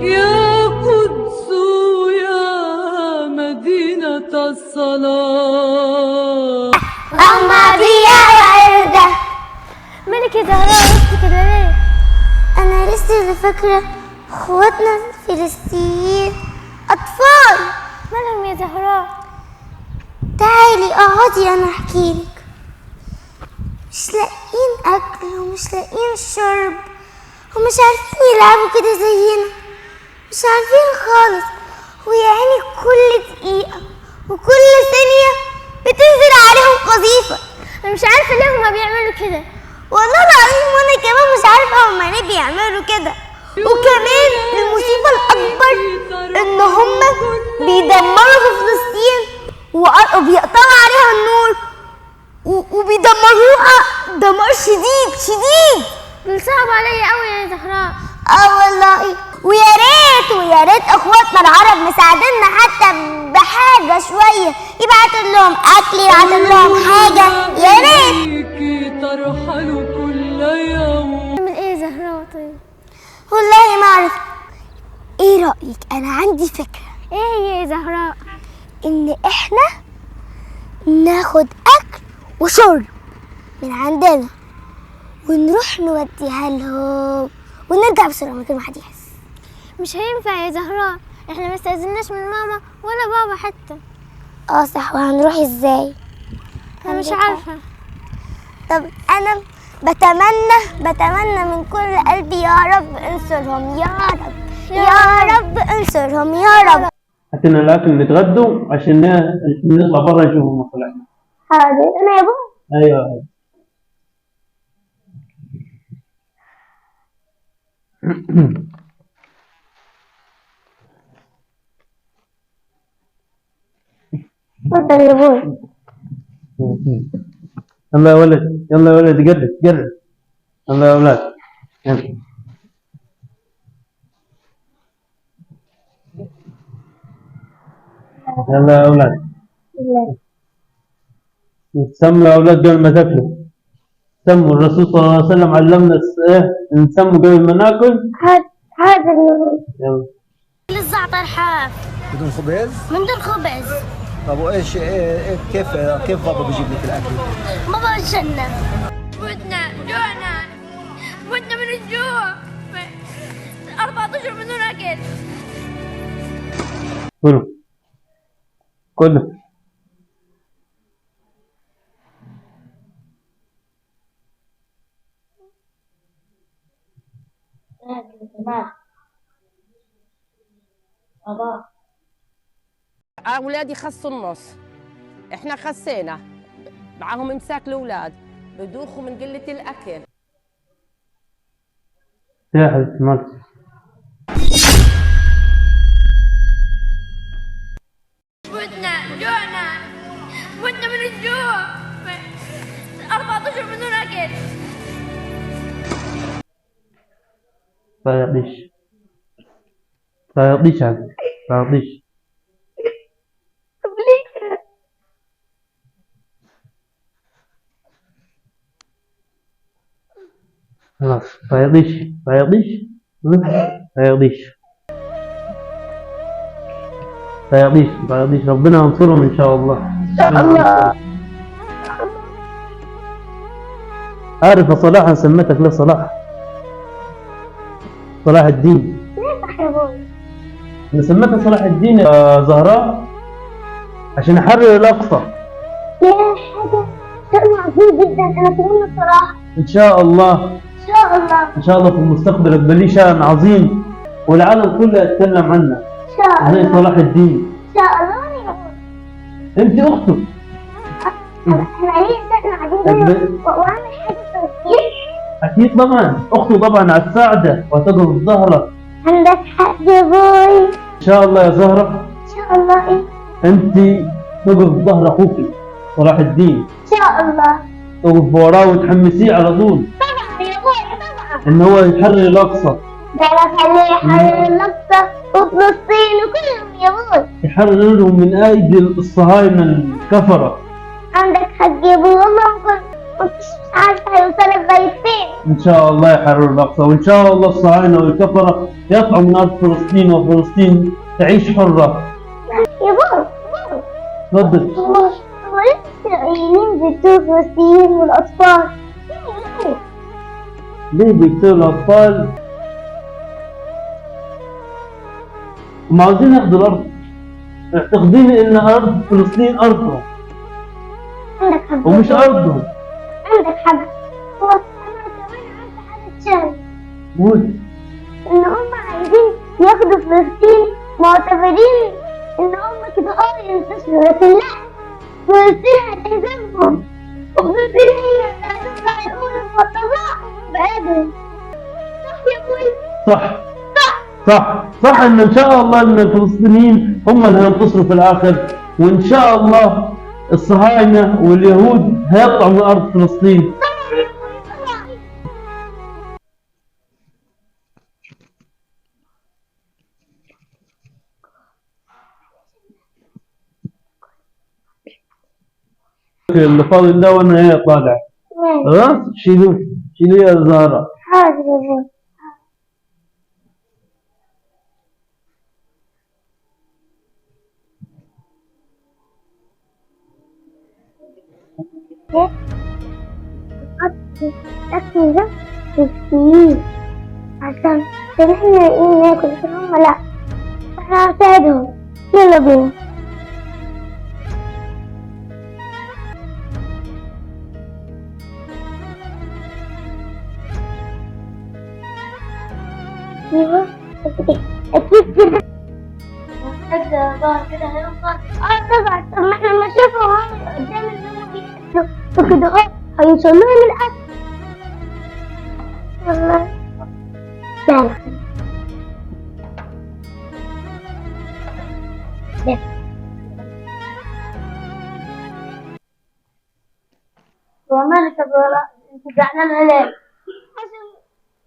يا قدس يا مدينة الصلاة أمضي يا وردة. مالك يا زهراء وسط كده ليه؟ أنا لسه فاكرة اخواتنا الفلسطينيين أطفال. مالهم يا زهراء؟ تعالي اقعدي أنا أحكيلك. مش لاقيين أكل ومش لاقيين شرب ومش عارفين يلعبوا كده زينا، مش عارفين خالص. ويعني كل دقيقة وكل ثانية بتنزل عليهم قذيفة. أنا مش عارفة ليه هما بيعملوا كده. والله العظيم وانا كمان مش عارفة هما ليه بيعملوا كده. وكمان المصيبة الأكبر إن هما بيدمروا في فلسطين وبيقطعوا عليها النور وبيدمروها دمار شديد شديد. دول صعب عليا قوي يا زهراء. والله. ويا ريت اخواتنا العرب مساعديننا حتى بحاجة شوية، يبعتوا لهم أكل، يبعتوا لهم حاجة، يا ريت. ترحل كل يوم. نعمل إيه يا زهراء طيب؟ والله ما أعرف. إيه رأيك؟ أنا عندي فكرة. إيه هي يا زهراء؟ إن إحنا ناخد أكل وشرب من عندنا ونروح نوديها لهم ونرجع بسرعة من غير ما حد يحس. مش هينفع يا زهراء، إحنا ما استأذناش من ماما ولا بابا حتى. صح. وهنروح إزاي؟ أنا مش عارفة. طب أنا بتمنى من كل قلبي يا رب انصرهم، يا رب يا رب انصرهم يا رب. هاتنا الأكل نتغدوا عشان نطلع برا نشوف مصلحنا. حاضر. أنا يا بابا. أيوه. اتفضل يا بابا. يلا يا ولد، يلا يا ولد، قرب. يلا يا أولاد، يلا. يلا يا أولاد. سموا يا أولاد قبل ما تاكلوا. سموا، الرسول صلى الله عليه وسلم علمنا نسموا قبل ما ناكل. حاضر يا بابا. يلا. الزعتر حاف بدون خبز؟ من دون خبز. طب وايش كيف بابا بيجيب لك الاكل؟ بابا الجنة. جوعنا متنا من الجوع. 14 من دون أكل. كله. أولادي خسوا النص، إحنا خسينا، معاهم إمساك الأولاد، بدوخوا من قلة الأكل. يا حبيبتي مالك؟ جوعنا متنا من الجوع. 14 من دون أكل. طيب خلاص. فيضيش ربنا ينصرهم إن شاء الله. عارف صلاح سميتك ليه صلاح الدين. ليه يا بابا؟ أنا سميتك صلاح الدين يا زهراء عشان أحرر الأقصى. يا حاجة شأن عظيم جدا. أنا أتمنى الصراحة. إن شاء الله. إن شاء الله في المستقبل يبقى ليه شأن عظيم والعالم كله يتكلم عنه إن شاء الله. زي صلاح الدين. إن شاء الله يا بابا. أنت أخته. احنا ليه شأن عظيم جدا وأعمل حاجة فلسطين. أكيد طبعا أخته طبعا هتساعده وهتقف في ظهره. عندك حق يا بوي. إن شاء الله يا زهرة. إن شاء الله. إيه؟ أنت تقف في ظهر أخوك صلاح الدين. إن شاء الله. تقف وراه وتحمسيه على طول. طبعا يا بوي طبعا. إن هو يحرر الأقصى. ده أنا خليه يحرر الأقصى وفلسطين وكلهم يا بوي. يحررهم من أيدي الصهاينة الكفرة. عندك حق يا بوي والله مش عارفة هيوصل لغاية فين. ان شاء الله يحرر الاقصى، وان شاء الله الصهاينه والكفره يطلعوا من ارض فلسطين وفلسطين تعيش حره. يا بابا تفضل. هو ليه الإسرائيليين بيقتلوا الفلسطينيين والأطفال؟ ليه بيقتلوا الاطفال؟ هم عاوزين ياخذوا الارض. اعتقدين ان ارض فلسطين ارضهم عندك حق ومش ارضهم. عندك حق. هو أنا كمان عندي حاجة تانية، قول. إن هم عايزين ياخدوا فلسطين معتبرين إن هم كده ينتصروا، لكن لا، فلسطين هتهزمهم، وفلسطين هي اللي هتطلع الأولى والطباع بأدم. صح يا أبوي؟ صح صح ان شاء الله ان الفلسطينيين هم اللي هينتصروا في الاخر، وان شاء الله الصهاينه واليهود هيطلعوا من ارض فلسطين. اللي فاضي ده وانا هي طالع. خلاص شيلوه يا زهره. حاضر يا أبوي. الأكل ده مسكين عشان احنا لاقيين ناكل، لكن هم لا، احنا هنساعدهم. يلا بينا. ايوه اكيد كده. كده هيوصل. طبعا. طب ما احنا لما شافوا قدام اللي هم بياكلوا فكده هيوصل لهم الاكل. والله لا ومالك يا زهراء؟ انت زعلانة ليه؟ عشان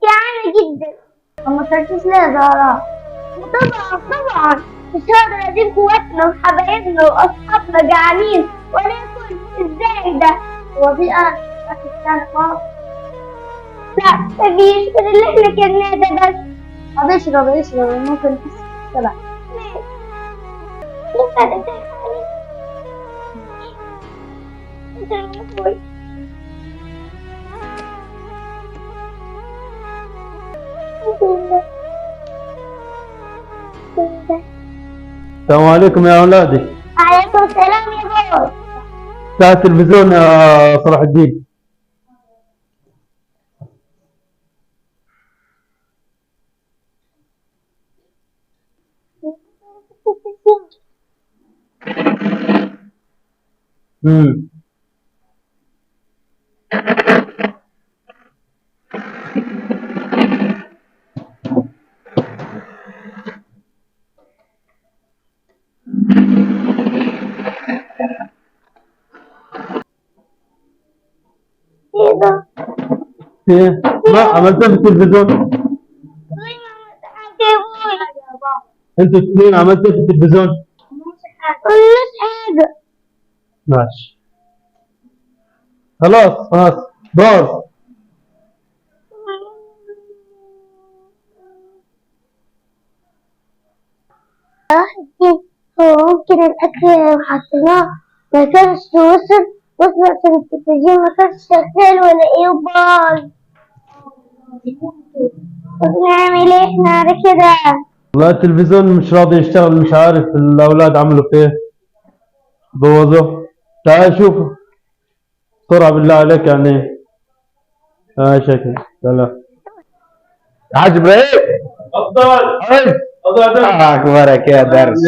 جعانة جدا. وما كلتيش ليه يا زهراء؟ طبعا مش هقدر ادير قوتنا وحبايبنا واصحابنا جعانين وناكل. ازاي ده؟ هو في اكل تاني خالص؟ لا مفيش غير اللي احنا كلناه ده بس. طب اشرب ممكن تحس بالشبع. ينفع ازاي خالص؟ انت المفروض السلام عليكم يا اولادي. عليكم السلام يا بابا. بتاع التلفزيون يا صلاح الدين. ايه ما عملتها في التلفزيون؟ انتوا الاثنين عملتوا في التلفزيون؟ مش حاجة. ماشي خلاص باص. هو ممكن الأكل لو حطيناه ما كانش وصل عشان التلفزيون ما كانش شغال ولا ايه وباظ. طب نعمل ايه احنا على كده؟ والله التلفزيون مش راضي يشتغل، مش عارف الأولاد عملوا فيه بوظوه. تعال شوف بسرعة بالله عليك. يعني شكل سلام يا حاج ابراهيم. تفضل. اخبارك يا درس؟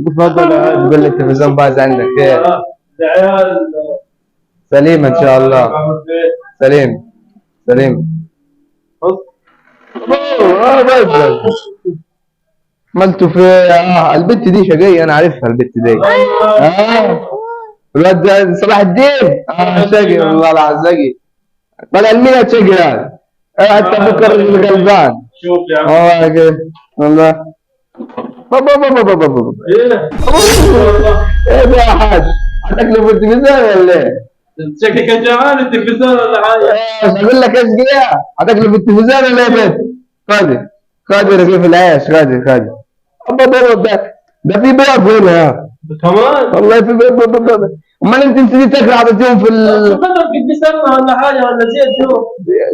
تفضل يا حاج. قول لي التلفزيون باظ عندك خير؟ العيال سليم ان شاء الله. سليم عملتوا في البت دي شقية، انا عارفها البت دي. الواد ده صلاح الدين. شقي والله العظيم. طلع المينا شقي هذا. حتى بكر الغلبان. شوف يا عم والله ايه ايه ده يا حاج؟ هتاكلوا في التلفزيون ولا ايه؟ شكلك جعان التلفزيون ولا حاجه. ايش اقول لك ايش جايه؟ هتاكل في التلفزيون ولا يا بنت؟ خدي رغيف العيش، خدي ابا ده في بيض هنا كمان والله في بيض. امال انت نسيتي تاكل عطيتيهم في تضرب في سمنه ولا حاجه ولا زيت شو؟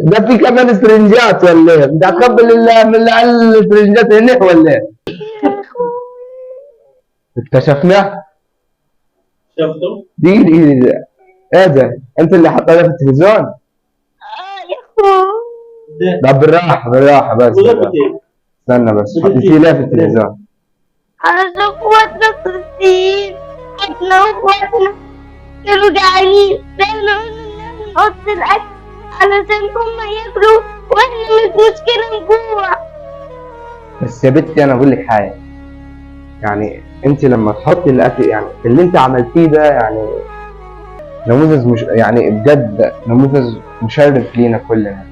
ده في كمان سرنجات ولا ايه؟ انت هتقبل من العيال السرنجات هنا ولا ايه؟ اكتشفنا شفتوا؟ دي ايه ده؟ انت اللي حطيتها في التلفزيون؟ يا اخوي لا بالراحه بس استنى بس حطيتيه ليه في التلفزيون؟ علشان اخواتنا فلسطين، احنا واخواتنا كانوا جعانين، فاحنا قلنا لازم نحط الاكل علشان هما ياكلوا واحنا مش مشكلة نجوع. بس يا بنتي انا اقول لك حاجه، يعني انت لما تحطي الاكل، يعني اللي انت عملتيه ده يعني نموذج، مش يعني بجد نموذج مشرف لينا كلنا.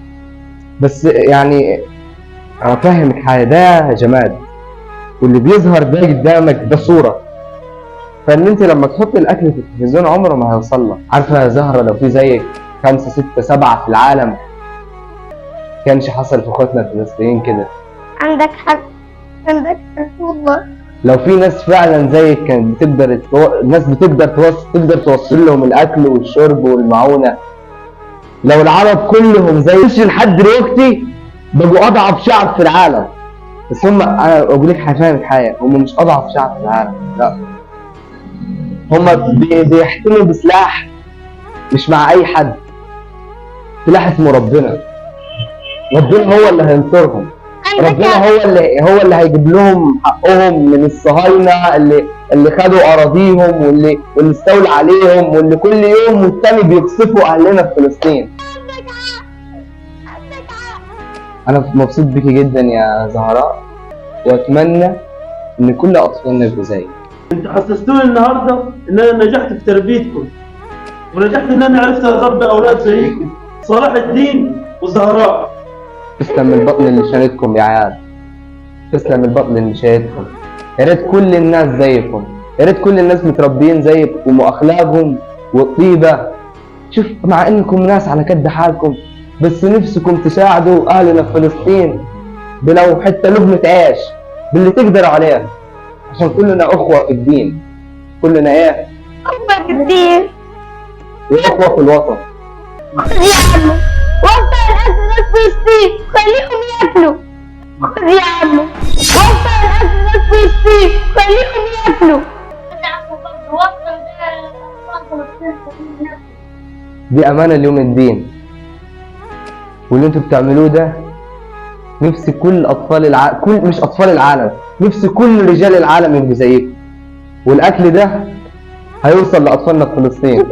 بس يعني انا فاهمك حاجه، ده جماد واللي بيظهر ده قدامك ده صوره، فان انت لما تحطي الاكل في التلفزيون عمره ما هيوصل لك. عارفه يا زهره لو في زيك 5 6 7 في العالم كانش حصل في اخواتنا الفلسطينيين كده. عندك حق والله. لو في ناس فعلا زيك كانت بتقدر الناس تقدر توصل لهم الاكل والشرب والمعونه. لو العرب كلهم زي لحد دلوقتي بقوا اضعف شعب في العالم، بس هم انا اقول لك هفهمك حاجه، هم مش اضعف شعب في العالم، لا هم بيحتموا بسلاح مش مع اي حد، سلاح اسمه ربنا هو اللي هينصرهم. ربنا هو اللي هيجيب لهم حقهم من الصهاينه اللي خدوا اراضيهم واللي استولى عليهم واللي كل يوم والتاني بيقصفوا اهلنا في فلسطين. انا مبسوط بيكي جدا يا زهراء، واتمنى ان كل اطفالنا يبقوا زيك. انت حسستوني النهارده ان انا نجحت في تربيتكم، ونجحت ان انا عرفت اربي اولاد زيكم، صلاح الدين وزهراء. تسلم البطن اللي شالتكم يا عيال، تسلم البطن اللي شالتكم. يا ريت كل الناس زيكم، يا ريت كل الناس متربيين زيكم واخلاقهم والطيبه. شوف مع انكم ناس على قد حالكم بس نفسكم تساعدوا اهلنا في فلسطين بلو حتى لقمه عيش باللي تقدروا عليه، عشان كلنا اخوه في الدين، كلنا ايه؟ اخوة في الدين واخوه في الوطن. خذ يا عمو وفر الاكل فلسطين خليهم ياكلوا. خذ يا عمو وفر الاكل فلسطين خليهم ياكلوا. دي امانه ليوم الدين، واللي انتوا بتعملوه ده نفسي كل اطفال العالم، مش اطفال العالم، نفسي كل رجال العالم يبقوا زيكم، والاكل ده هيوصل لاطفالنا في فلسطين.